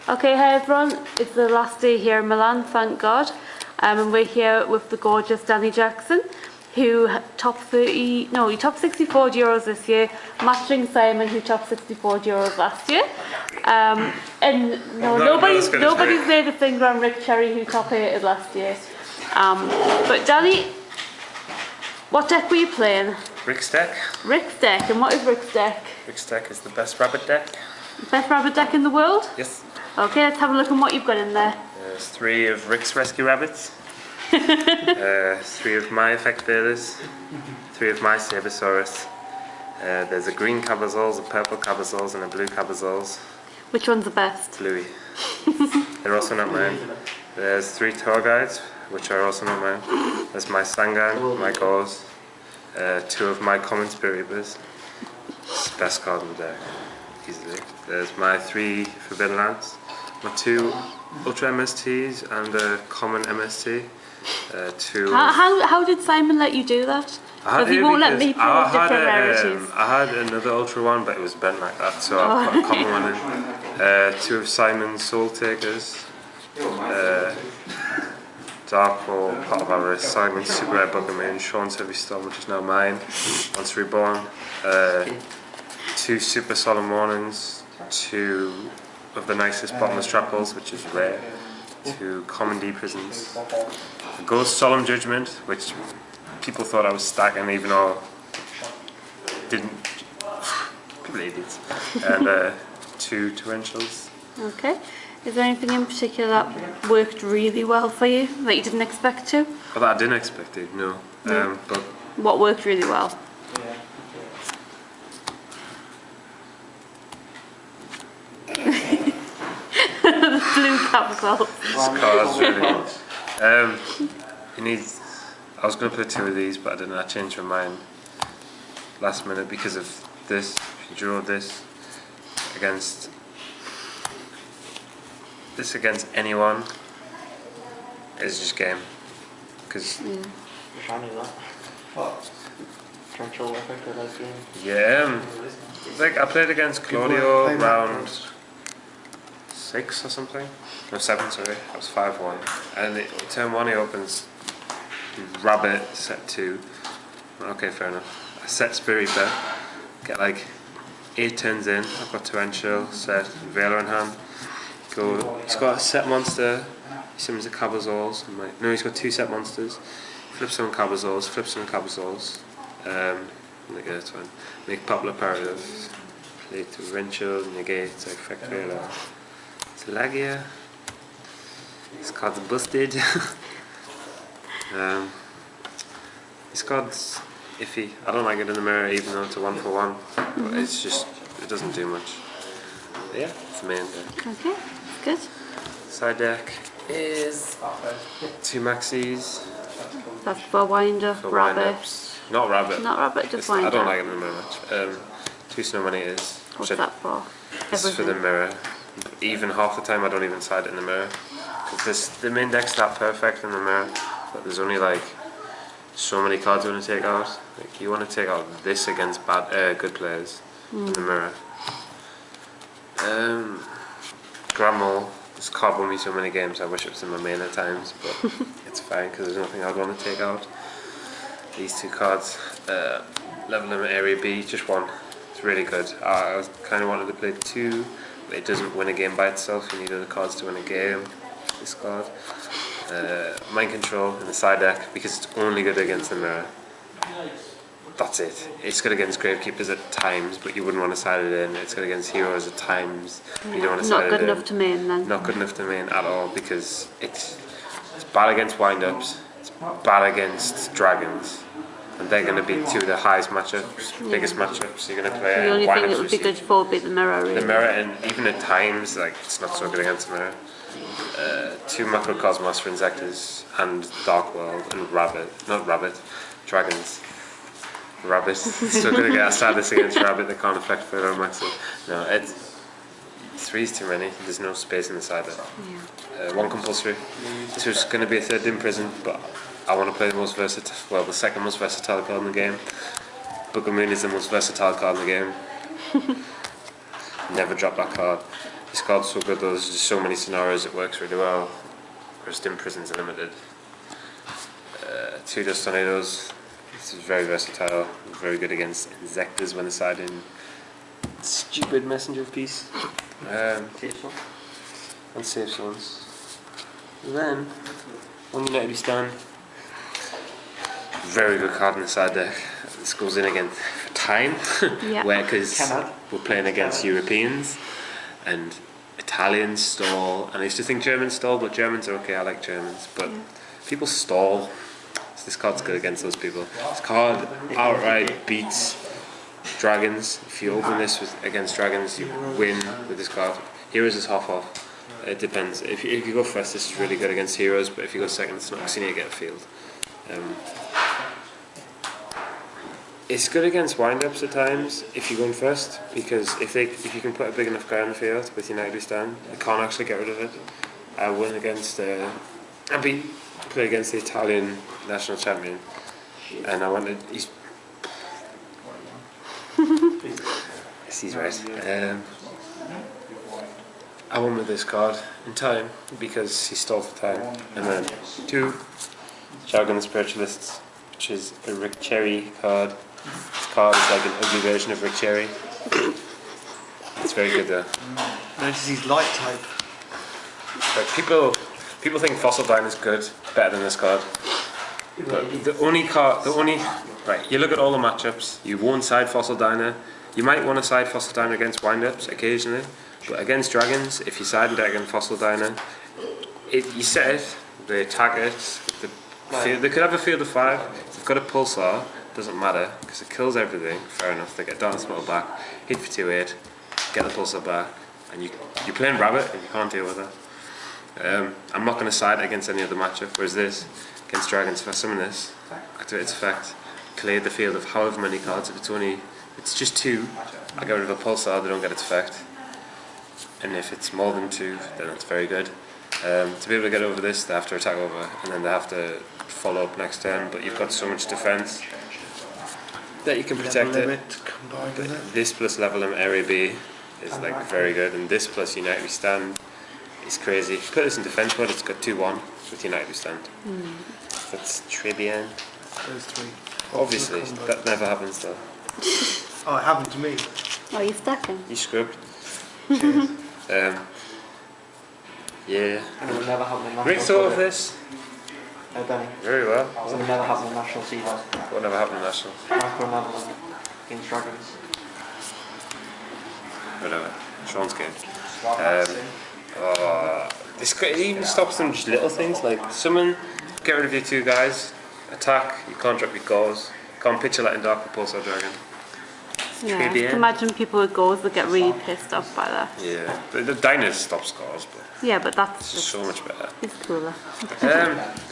Okay, hi everyone. It's the last day here in Milan, thank God. And we're here with the gorgeous Danny Jackson, who topped 64 Euros this year, matching Simon, who topped 64 Euros last year. And nobody's laid a finger on Rick Cherry, who top 8'd last year. But Danny, what deck were you playing? Rick's deck. Rick's deck, and what is Rick's deck? Rick's deck is the best rabbit deck. Best rabbit deck in the world? Yes. Okay, let's have a look at what you've got in there. There's 3 of Rick's rescue rabbits, 3 of my effect bearers, 3 of my Sabersaurus. There's a green Cabazols, a purple Cabazols, and a blue Cabazols. Which one's the best? Bluey. They're also not mine. There's 3 tour guides, which are also not mine. There's my Sangan, my Gauze, 2 of my common Spiribus. It's the best card in the deck, easily. There's my 3 Forbidden Lands, my 2 Ultra MSTs and a common MST. How did Simon let you do that? Because he won't let me play different rarities. I had another Ultra one, but it was bent like that, so I put a common one in. 2 of Simon's Soul Takers, Darkfall, Pot of Avarice, Simon's Super Rare Buggerman, Sean's Heavy Storm, which is now mine, Once Reborn, 2 Super Solemn Warnings, 2 of the nicest Bottomless Trapdoors, which is rare, 2 Common D Prisons, a Ghost Solemn Judgment, which people thought I was stacking even though didn't. People idiots. And 2 Torrentials. Okay. Is there anything in particular that worked really well for you that you didn't expect to? Well, that I didn't expect it, no. But what worked really well? The blue capsule. This card's really you need. I was going to play 2 of these, but I didn't. I changed my mind last minute because of this. If you draw this against anyone, it's just game. Because like I played against Claudio round 6 or something. No, 7, sorry. That was 5-1. And turn 1 he opens Rabbit, set 2. Okay, fair enough. I set Spiripa, get like 8 turns in. I've got Torrential, set, Veiler in hand. Go. He's got a set monster. He summons a Cabazols. No, he's got 2 set monsters. Flips on Cabazols, flips on Cabazols. Like this one. Make Poplar Paradox. Play Torrential, negate, effect Veiler. Lagia. This card's busted. This card's iffy. I don't like it in the mirror even though it's a 1-for-1. But it's just, it doesn't do much. But yeah, it's the main deck. Okay, good. Side deck is 2 Maxis. That's for Winder, For Rabbit. wind-ups. Not Rabbit. Not Rabbit, just Winder. I don't like it in the mirror much. 2 Snow Eaters. What's that for? This is for the mirror. Even half the time I don't even side it in the mirror. Because the main deck's that perfect in the mirror, but there's only like so many cards you want to take out. Like you want to take out this against good players in the mirror. Grammel, this card won me so many games. I wish it was in my main at times, but it's fine because there's nothing I'd want to take out. These 2 cards, level limit area B, just 1. It's really good. I kind of wanted to play 2. It doesn't win a game by itself, you need other cards to win a game. This card. Mind Control in the side deck because it's only good against the mirror. That's it. It's good against Gravekeepers at times, but you wouldn't want to side it in. It's good against Heroes at times, but you don't want to side it in. Not good enough to main then. Not good enough to main at all because it's bad against wind-ups, it's bad against dragons. And they're going to be 2 of the highest matchups, biggest matchups you're going to play. The only thing that would be good for would be the mirror, really. The mirror, and even at times, like it's not so good against the mirror. 2 Macrocosmos for Insectors and Dark World and Dragons. Rabbit. Still going to get a status against Rabbit that can't affect Further Maxi. No, 3's too many. There's no space in the side there. 1 compulsory. This was going to be a 3rd Imprison, but I want to play the most versatile, well, the 2nd most versatile card in the game. Book of Moon is the most versatile card in the game. Never drop that card. This card's so good though, there's just so many scenarios it works really well. Whereas Dim Prison's limited. 2 Dust Tornadoes. This is very versatile, very good against Insectors when deciding stupid messenger piece. And safe zones. Then, on United Stand, very good card in the side deck. This goes in again for time, Yeah. where because we're playing against Europeans and Italians stall, and I used to think Germans stall, but Germans are okay. I like Germans, but people stall. So this card's good against those people. This card outright beats Dragons. If you open this against Dragons, you win with this card. Heroes is half off. It depends. If you go first, this is really good against Heroes, but if you go second, it's not because you need to get a field. It's good against wind-ups at times if you're going first, because if you can put a big enough guy on the field with United We Stand, they can't actually get rid of it. I win against play against the Italian national champion, and I wanted he's right. I won with this card in time because he stole for time, and then 2 Jargon the Spiritualists, which is a Rick Cherry card. This card is like an ugly version of Rick Cherry. It's very good though. Notice he's light type. But people think Fossil Dine is good, better than this card. But right, you look at all the matchups, you won't side Fossil Diner. You might want to side Fossil Diner against wind-ups occasionally, but against Dragons, if you side it against Fossil Diner, you set it, they attack it, they could have a field of 5, if they've got a Pulsar, doesn't matter, because it kills everything, fair enough, they get Dark Spell back, hit for 2-8, get the Pulsar back, and you're playing Rabbit and you can't deal with it. I'm not going to side against any other matchup, whereas this, against Dragons, if I summon this, activate its effect, clear the field of however many cards, if it's just 2, I get rid of a Pulsar, they don't get its effect. And if it's more than 2, then that's very good. To be able to get over this, they have to attack over, and then they have to follow up next turn, but you've got so much defense that you can protect it. This plus level limit area B is like very good, and this plus United We Stand is crazy. If you put this in defense mode, it's got 2-1 with United We Stand. That's très bien. Those 3. Obviously, that never happens though. Oh, it happened to me. Oh, you're stacking. You scrubbed. Yeah. And it would never happen in nationals. Great thought of this. No, Danny. Very well. It would never happen in nationals either. What never happened in National? Micro Neverland against Dragons. Whatever. Sean's game. It even stops them just little things like summon, get rid of your 2 guys, attack, you can't drop your goals, can't pitch a Lightning Dark or Pulsar Dragon. Yeah, Très I bien. can imagine people with goals that get really pissed off by that. Yeah, the Diners stop scores, but Yeah, but that's it's just, so much better. it's cooler.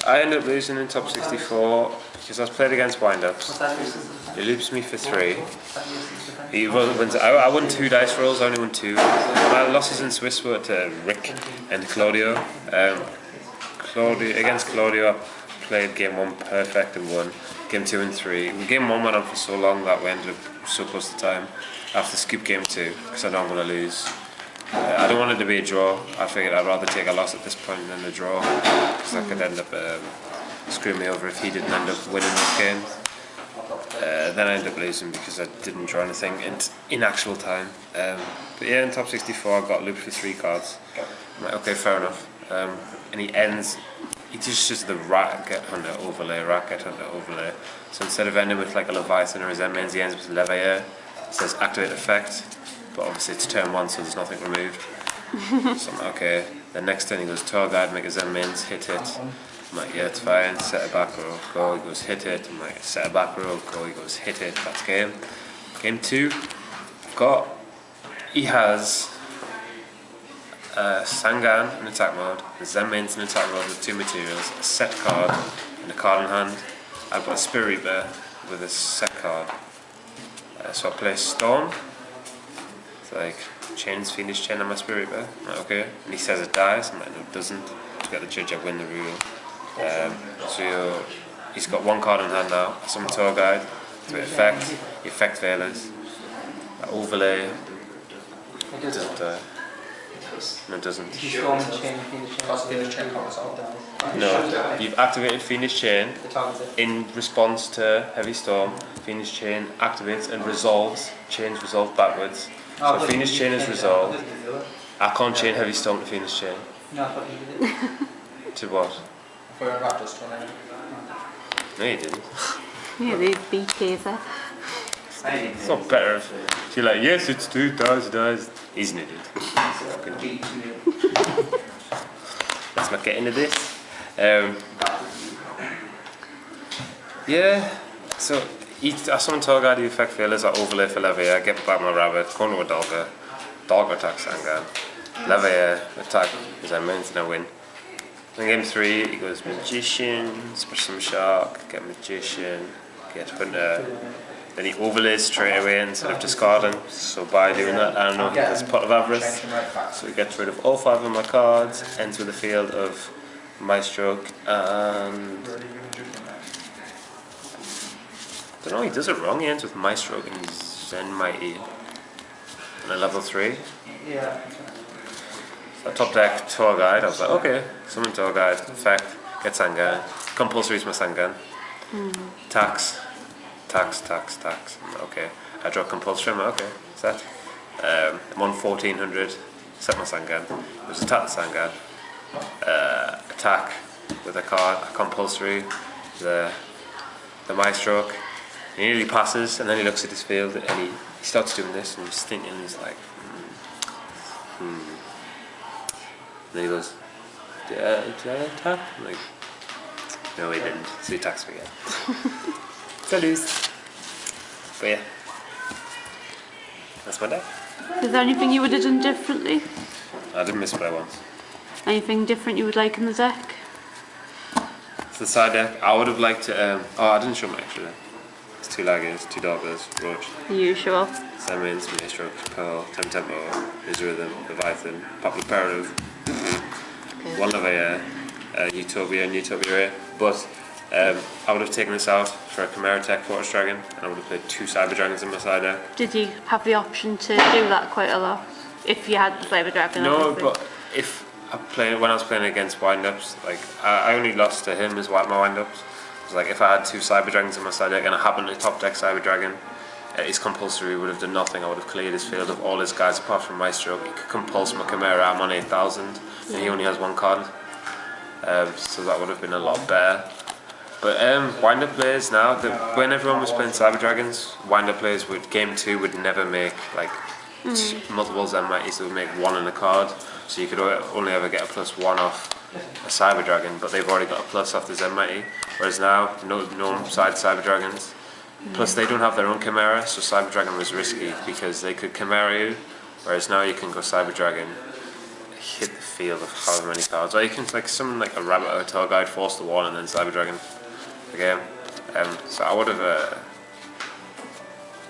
I ended up losing in top 64 because I was played against wind-ups. He loops me for 3. I won 2 dice rolls, I only won 2. My losses in Swiss were to Rick and Claudio. Against Claudio, I played game 1 perfect and won. Game 2 and 3. Game 1 went on for so long that we ended up so close to time. I have to skip game 2 because I don't want to lose. I don't want it to be a draw. I figured I'd rather take a loss at this point than a draw because that could end up screwing me over if he didn't end up winning this game. Then I ended up losing because I didn't draw anything in actual time. But yeah, in top 64 I got looped for 3 cards. I'm like, okay, fair enough. And he ends. He just does the Racket Hunter overlay, Racket Hunter overlay. So instead of ending with like a Leviathan or a Zen Mains, he ends with Leveilleur. It says activate effect, but obviously it's turn 1, so there's nothing removed. So I'm like, okay. Then next turn he goes Tour Guide, make a Zen Mains, hit it. I'm like, yeah, it's fine. Set a back row, go. He goes hit it. I'm like, set a back row, go. He goes hit it. That's game. Game 2. He has Sangan in attack mode, Zen Mains in attack mode with 2 materials, a set card and a card in hand. I've got a Spirit Reaper with a set card. So I play Storm. It's like Chains, Fiendish Chain on my Spirit Reaper. I'm like, okay. And he says it dies. I'm like, no, it doesn't. To get the judge, I win the rule. So he's got 1 card in hand now. Summon Tour Guide to effect. The effect Veilers. Overlay. It doesn't die. does. No, it doesn't. Storm and chain, Phoenix chain. Cost Phoenix chain covers all. No, you've activated Phoenix Chain The target's it. in response to Heavy Storm. Phoenix Chain activates and resolves. Chains resolve backwards. So Phoenix Chain is resolved. I can't chain Heavy Storm to Phoenix Chain. No, I thought you did it. To what? If we're in Raptors tournament. No, you didn't. Yeah, they beat Taser. It's not better if you're like, yes, it's 2,000. He's an idiot. Fucking- Let's not get into this. Yeah, so I summon Torgard, the effect failures, I overlay for Levier, get back my rabbit, corner with Dogger attack Sangan, Levier, attack because I meant to win. In game 3, he goes Magician, smash some Shark, get Magician, get Hunter. Then he overlays straight away instead of discarding. So by doing that, I don't know, he gets Pot of Avarice. So he gets rid of all 5 of my cards, ends with a field of Maestro and... I don't know, he does it wrong. He ends with Maestro and Zen Mighty. And a level 3. Yeah. So I top deck Tour Guide. I was like, okay, summon Tour Guide, effect, get Sangan. Compulsory is my Sangan. Tax. Okay. I draw compulsory, I'm like, okay, set. I'm on 1400, set my Sangan. There's attack the Sangan. Attack with a card, a compulsory, the Maestro. He nearly passes, and then he looks at his field, and he starts doing this, and he's thinking, he's like, And then he goes, did I attack? I'm like, no, he didn't. So he attacks me again. So I lose. But yeah, that's my deck. Is there anything you would have done differently? I didn't misplay once. Anything different you would like in the deck? So the side deck, I would have liked to. I didn't show my extra deck. It's 2 Laggers, 2 Doggers, Roach, The usual. Sammons, Maestro, Pearl, Tempo, Rhythm, Leviathan, Poplar Peru, 1 Levier, Utopia and Utopia Ray. But I would have taken this out for a Chimera Tech Fortress Dragon, and I would have played 2 Cyber Dragons in my side deck. Did you have the option to do that quite a lot? If you had the Cyber Dragon, No, obviously. but if when I was playing against wind-ups, like I only lost to him as my wind-ups. It was like if I had 2 Cyber Dragons in my side deck and I happened to top deck Cyber Dragon, his compulsory would have done nothing. I would have cleared his field of all his guys apart from Maestro. He could compulse my Chimera. I'm on 8,000, and he only has 1 card. So that would have been a lot better. But wind-up players now, when everyone was playing Cyber Dragons, wind-up players would game 2 would never make like multiple Zen Mighties. They would make 1 in a card, so you could only ever get a +1 off a Cyber Dragon. But they've already got a plus off the Zen Mighty. Whereas now, no side Cyber Dragons. Plus they don't have their own Chimera, so Cyber Dragon was risky because they could Chimera you. Whereas now you can go Cyber Dragon, hit the field of however many cards, or you can like summon like a Rabbit or a Tour Guide, force the wall, and then Cyber Dragon again. So I would have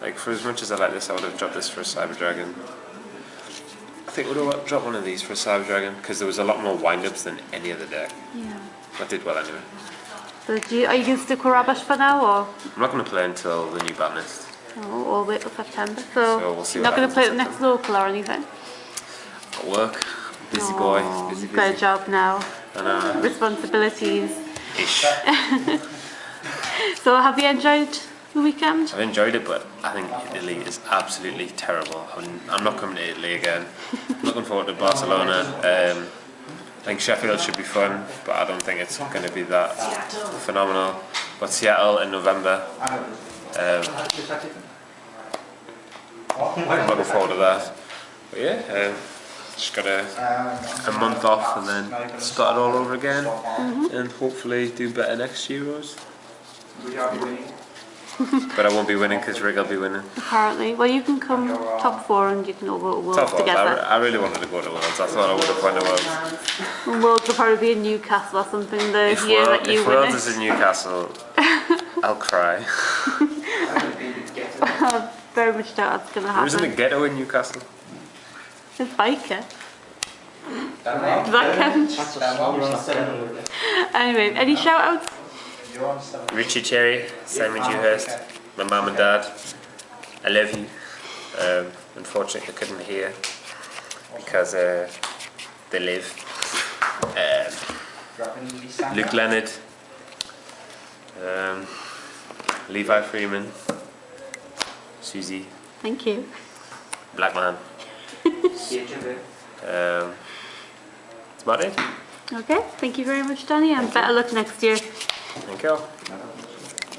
like for as much as I like this, I would have dropped this for a Cyber Dragon. I think I would have dropped one of these for a Cyber Dragon because there was a lot more wind-ups than any other deck. Yeah. That did well anyway. So are you going to stick with Rabbit for now, or? I'm not going to play until the new Botanist. Oh, all the way till September. So, we'll see you're what not going happens to play in the next local or anything? Got work, busy boy, Oh, busy. you've got a job now. I know. Responsibilities. Ish. So have you enjoyed the weekend? I've enjoyed it, but I think Italy is absolutely terrible. I'm not coming to Italy again. Looking forward to Barcelona. I think Sheffield should be fun, but I don't think it's going to be that phenomenal. But Seattle in November, I'm looking forward to that. But yeah, just got a month off and then start it all over again, and hopefully do better next Euros. But I won't be winning because Rig will be winning. Apparently. Well, you can come top 4 and you can all go to Worlds Top Worlds. together. I really wanted to go to Worlds. I thought I would have won the Worlds. Worlds will probably be in Newcastle or something the year that you If win Worlds it. is in Newcastle, I'll cry. I very much doubt that's going to There isn't a happen. ghetto in Newcastle. It's biker. Does that count? That's a small stuff. Anyway, any shout outs? Richie Cherry, Simon Dewhurst, my mum and dad. I love you. Unfortunately, I couldn't hear because They live. Grabbing the sand. Luke Leonard. Levi Freeman. Susie. Thank you. Black Man. See you, Jimbo. That's about it. Okay, thank you very much, Danny, and better luck next year. Thank you.